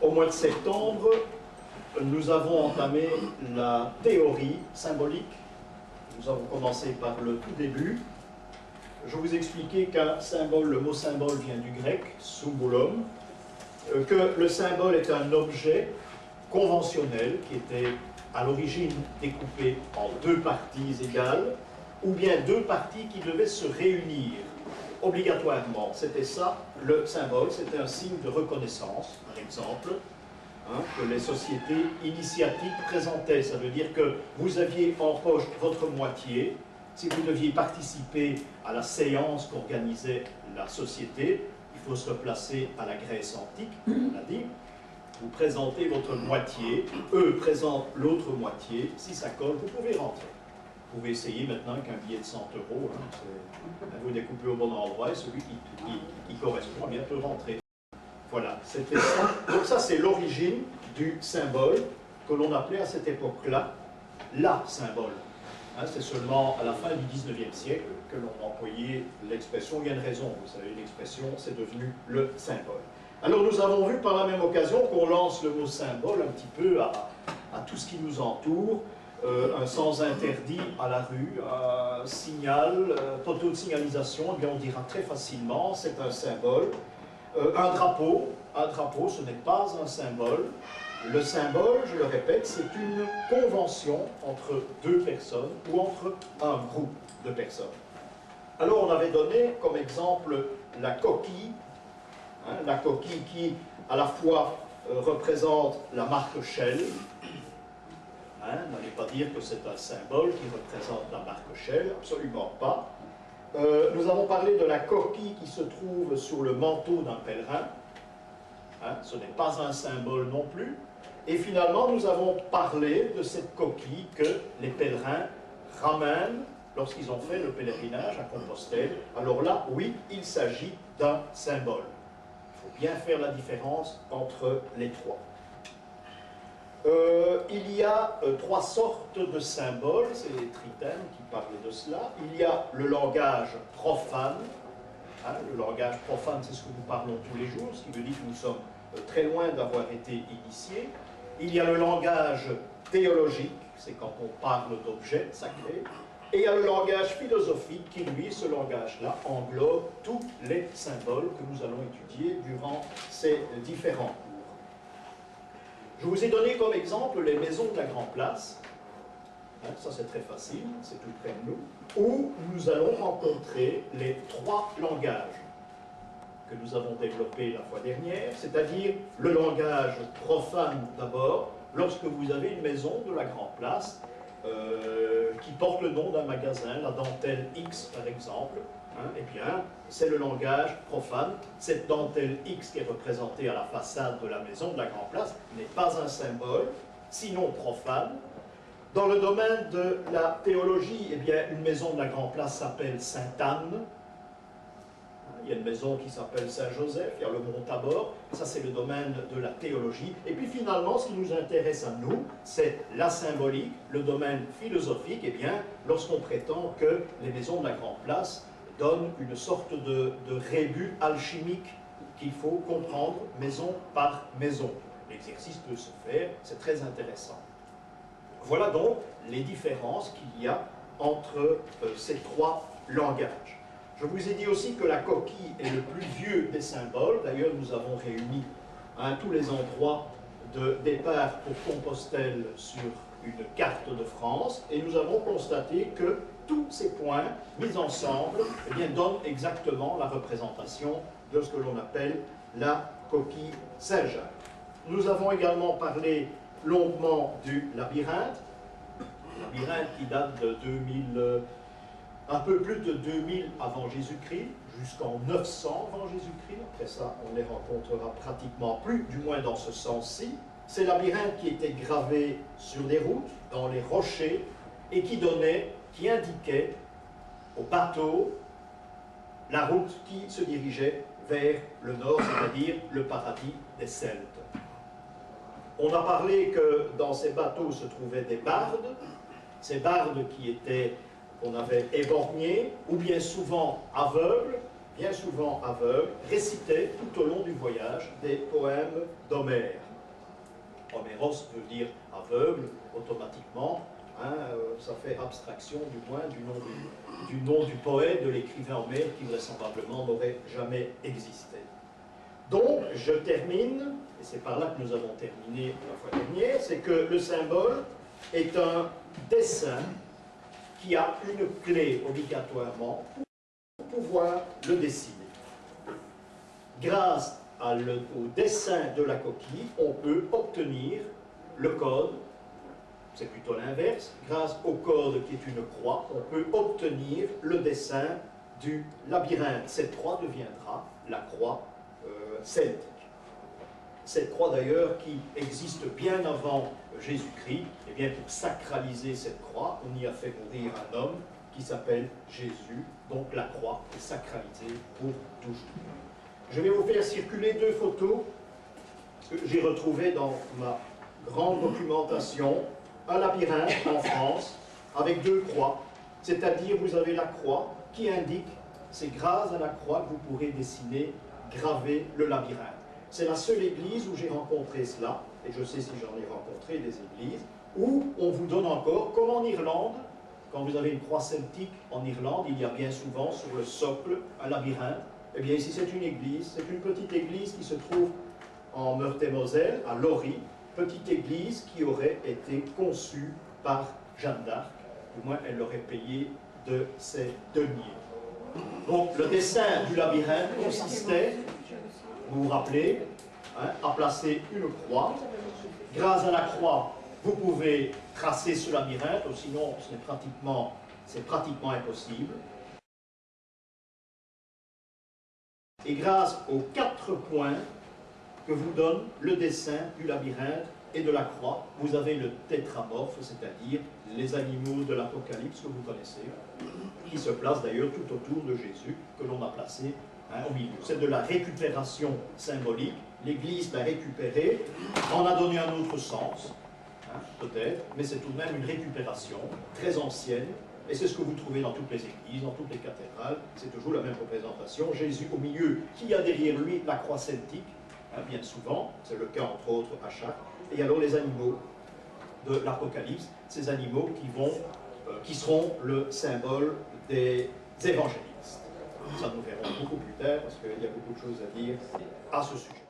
Au mois de septembre, nous avons entamé la théorie symbolique. Nous avons commencé par le tout début. Je vous expliquais qu'un symbole, le mot symbole vient du grec, symbolon, que le symbole est un objet conventionnel qui était à l'origine découpé en deux parties égales, ou bien deux parties qui devaient se réunir obligatoirement. C'était ça, le symbole, c'était un signe de reconnaissance, par exemple, que les sociétés initiatiques présentaient. Ça veut dire que vous aviez en poche votre moitié. Si vous deviez participer à la séance qu'organisait la société, il faut se replacer à la Grèce antique, on l'a dit. Vous présentez votre moitié, eux présentent l'autre moitié. Si ça colle, vous pouvez rentrer. Vous pouvez essayer maintenant qu'un billet de 100 €, vous découpez au bon endroit et celui qui correspond bien peut rentrer. Voilà, c'était ça. Donc ça, c'est l'origine du symbole que l'on appelait à cette époque-là la symbole. C'est seulement à la fin du 19e siècle que l'on employait l'expression. Il y a une raison, vous savez, l'expression, c'est devenu le symbole. Alors nous avons vu par la même occasion qu'on lance le mot symbole un petit peu à tout ce qui nous entoure. Un sens interdit à la rue, un signal, poteau de signalisation, eh bien on dira très facilement, c'est un symbole. Un drapeau, ce n'est pas un symbole. Le symbole, je le répète, c'est une convention entre deux personnes ou entre un groupe de personnes. Alors on avait donné comme exemple la coquille, la coquille qui à la fois représente la marque Shell. N'allez pas dire que c'est un symbole qui représente la marque Shell, absolument pas. Nous avons parlé de la coquille qui se trouve sur le manteau d'un pèlerin. Ce n'est pas un symbole non plus. Et finalement, nous avons parlé de cette coquille que les pèlerins ramènent lorsqu'ils ont fait le pèlerinage à Compostelle. Alors là, oui, il s'agit d'un symbole. Il faut bien faire la différence entre les trois. Il y a trois sortes de symboles, c'est les tritèmes qui parlaient de cela. Il y a le langage profane. Le langage profane, c'est ce que nous parlons tous les jours, ce qui veut dire que nous sommes très loin d'avoir été initiés. Il y a le langage théologique, c'est quand on parle d'objets sacrés. Et il y a le langage philosophique qui, lui, ce langage-là, englobe tous les symboles que nous allons étudier durant ces différents cours. Je vous ai donné comme exemple les maisons de la Grand Place. Ça, c'est très facile, c'est tout près de nous. Où nous allons rencontrer les trois langages que nous avons développés la fois dernière, c'est-à-dire le langage profane d'abord, lorsque vous avez une maison de la Grand Place qui porte le nom d'un magasin, la dentelle X par exemple, eh bien, c'est le langage profane. Cette dentelle X qui est représentée à la façade de la maison de la Grand Place n'est pas un symbole, sinon profane. Dans le domaine de la théologie, eh bien, une maison de la Grand Place s'appelle Sainte-Anne. Il y a une maison qui s'appelle Saint-Joseph, il y a le Mont Tabor, ça c'est le domaine de la théologie. Et puis finalement, ce qui nous intéresse à nous, c'est la symbolique, le domaine philosophique, eh bien, lorsqu'on prétend que les maisons de la Grand Place donnent une sorte de rébut alchimique qu'il faut comprendre maison par maison. L'exercice peut se faire, c'est très intéressant. Voilà donc les différences qu'il y a entre ces trois langages. Je vous ai dit aussi que la coquille est le plus vieux des symboles. D'ailleurs, nous avons réuni tous les endroits de départ pour Compostelle sur une carte de France et nous avons constaté que tous ces points mis ensemble eh bien, donnent exactement la représentation de ce que l'on appelle la coquille Saint-Jacques. Nous avons également parlé longuement du labyrinthe qui date de 2000, un peu plus de 2000 avant Jésus-Christ, jusqu'en 900 avant Jésus-Christ. Après ça, on ne les rencontrera pratiquement plus, du moins dans ce sens-ci. Ces labyrinthes qui étaient gravés sur des routes, dans les rochers, et qui indiquaient aux bateaux la route qui se dirigeait vers le nord, c'est-à-dire le paradis des Celtes. On a parlé que dans ces bateaux se trouvaient des bardes, ces bardes qu'on avait éborgnés, ou bien souvent aveugles, récitaient tout au long du voyage des poèmes d'Homère. Homéros veut dire aveugle, automatiquement, hein, ça fait abstraction du moins du nom du poète, de l'écrivain Homère, qui vraisemblablement n'aurait jamais existé. Donc, je termine, et c'est par là que nous avons terminé la fois dernière, c'est que le symbole est un dessin qui a une clé obligatoirement pour pouvoir le dessiner. Grâce au dessin de la coquille, on peut obtenir le code, c'est plutôt l'inverse, grâce au code qui est une croix, on peut obtenir le dessin du labyrinthe. Cette croix deviendra la croix celtique. Cette croix d'ailleurs qui existe bien avant Jésus-Christ, et bien pour sacraliser cette croix, on y a fait mourir un homme qui s'appelle Jésus, donc la croix est sacralisée pour toujours. Je vais vous faire circuler deux photos que j'ai retrouvées dans ma grande documentation. Un labyrinthe en France avec deux croix, c'est-à-dire vous avez la croix qui indique, c'est grâce à la croix que vous pourrez dessiner, graver le labyrinthe. C'est la seule église où j'ai rencontré cela, et je sais si j'en ai rencontré des églises, où on vous donne encore, comme en Irlande, quand vous avez une croix celtique en Irlande, il y a bien souvent sur le socle un labyrinthe. Eh bien ici c'est une église, c'est une petite église qui se trouve en Meurthe-et-Moselle, à Lorry, petite église qui aurait été conçue par Jeanne d'Arc, du moins elle l'aurait payée de ses deniers. Donc le dessin du labyrinthe consistait, vous vous rappelez, hein, à placer une croix. Grâce à la croix, vous pouvez tracer ce labyrinthe, sinon c'est pratiquement impossible. Et grâce aux 4 points que vous donne le dessin du labyrinthe et de la croix, vous avez le tétramorphe, c'est-à-dire les animaux de l'Apocalypse que vous connaissez, qui se placent d'ailleurs tout autour de Jésus, que l'on a placé au milieu. C'est de la récupération symbolique. L'Église l'a récupéré, en a donné un autre sens, peut-être, mais c'est tout de même une récupération très ancienne, et c'est ce que vous trouvez dans toutes les églises, dans toutes les cathédrales, c'est toujours la même représentation. Jésus au milieu, qui a derrière lui la croix celtique, bien souvent, c'est le cas entre autres à Chartres, et alors les animaux de l'Apocalypse, ces animaux qui seront le symbole des évangélistes. Ça nous verrons beaucoup plus tard, parce qu'il y a beaucoup de choses à dire à ce sujet.